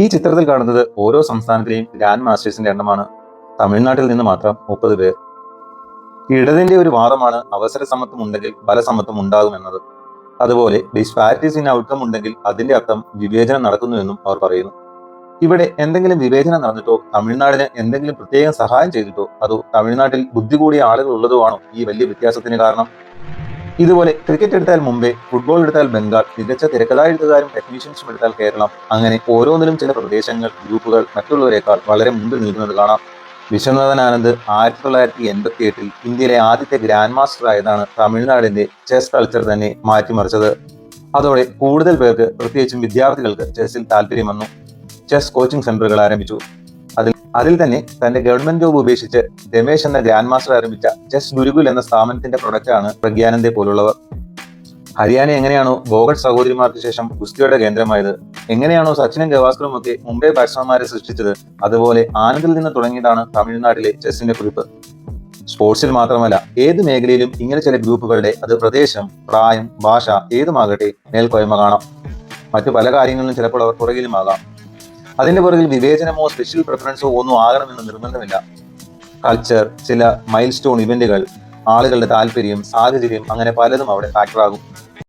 ഈ ചിത്രത്തിൽ കാണുന്നത് ഓരോ സംസ്ഥാനത്തിലെയും ഗ്രാൻഡ് മാസ്റ്റേഴ്സിന്റെ എണ്ണമാണ്. തമിഴ്നാട്ടിൽ നിന്ന് മാത്രം 30 പേർ. ഇടതിന്റെ ഒരു വാദമാണ് അവസര സമത്വം ഉണ്ടെങ്കിൽ ഫലസമത്വം ഉണ്ടാകുമെന്നത്. അതുപോലെ ഡിസ്പാരിറ്റീസ് ഇൻ ഔട്ട്കം ഉണ്ടെങ്കിൽ അതിന്റെ അർത്ഥം വിവേചനം നടക്കുന്നുവെന്നും അവർ പറയുന്നു. ഇവിടെ എന്തെങ്കിലും വിവേചനം നടന്നിട്ടോ തമിഴ്നാടിന് എന്തെങ്കിലും പ്രത്യേകം സഹായം ചെയ്തിട്ടോ അതോ തമിഴ്നാട്ടിൽ ബുദ്ധി കൂടിയ ആളുകൾ ഉള്ളതോ ആണോ ഈ വലിയ വ്യത്യാസത്തിന് കാരണം? ഇതുപോലെ ക്രിക്കറ്റ് എടുത്താൽ മുംബൈ, ഫുട്ബോൾ എടുത്താൽ ബംഗാൾ, മികച്ച തിരക്കഥാഎഴുത്തുകാരും ടെക്നീഷ്യൻസും എടുത്താൽ കേരളം, അങ്ങനെ ഓരോന്നിലും ചില പ്രദേശങ്ങൾ, ഗ്രൂപ്പുകൾ മറ്റുള്ളവരെക്കാൾ വളരെ മുമ്പിൽ നിൽക്കുന്നത് കാണാം. വിശ്വനാഥൻ ആനന്ദ് 1988 ഇന്ത്യയിലെ ആദ്യത്തെ ഗ്രാൻഡ് മാസ്റ്റർ ആയതാണ് തമിഴ്നാടിന്റെ ചെസ് കൾച്ചർ തന്നെ മാറ്റിമറിച്ചത്. അതോടെ കൂടുതൽ പേർക്ക്, പ്രത്യേകിച്ചും വിദ്യാർത്ഥികൾക്ക് ചെസ്സിൽ താല്പര്യം വന്നു. ചെസ് കോച്ചിങ് സെന്ററുകൾ ആരംഭിച്ചു. അതിൽ തന്നെ തന്റെ ഗവൺമെന്റ് ജോബ് ഉപേക്ഷിച്ച് രമേശ് എന്ന ഗ്രാൻഡ് മാസ്റ്റർ ആരംഭിച്ച ചെസ് ഗുരുകുൽ എന്ന സ്ഥാപനത്തിന്റെ പ്രൊഡക്റ്റാണ് പ്രഗ്യാനന്ദെ പോലുള്ളവർ. ഹരിയാന എങ്ങനെയാണോ ബോഗട്ട് സഹോദരിമാർക്ക് ശേഷം ഗുസ്തിയുടെ കേന്ദ്രമായത്, എങ്ങനെയാണോ സച്ചിനും ഗവാസ്കറും ഒക്കെ മുംബൈ ബാറ്റ്സ്മാൻമാരെ സൃഷ്ടിച്ചത്, അതുപോലെ ആനന്ദിൽ നിന്ന് തുടങ്ങിയതാണ് തമിഴ്നാട്ടിലെ ചെസ്സിന്റെ കുറിപ്പ്. സ്പോർട്സിൽ മാത്രമല്ല, ഏത് മേഖലയിലും ഇങ്ങനെ ചില ഗ്രൂപ്പുകളുടെ, അത് പ്രദേശം, പ്രായം, ഭാഷ ഏതുമാകട്ടെ, മേൽക്കോയ്മ കാണാം. മറ്റു പല കാര്യങ്ങളിലും ചിലപ്പോൾ അവർ പുറകിലുമാകാം. അതിന്റെ പുറകിൽ വിവേചനമോ സ്പെഷ്യൽ പ്രിഫറൻസോ ഒന്നും ആകണമെന്ന് നിർബന്ധമില്ല. കൾച്ചർ, ചില മൈൽ സ്റ്റോൺ ഇവന്റുകൾ, ആളുകളുടെ താല്പര്യം, സാഹചര്യം, അങ്ങനെ പലതും അവിടെ ഫാക്ടറാകും.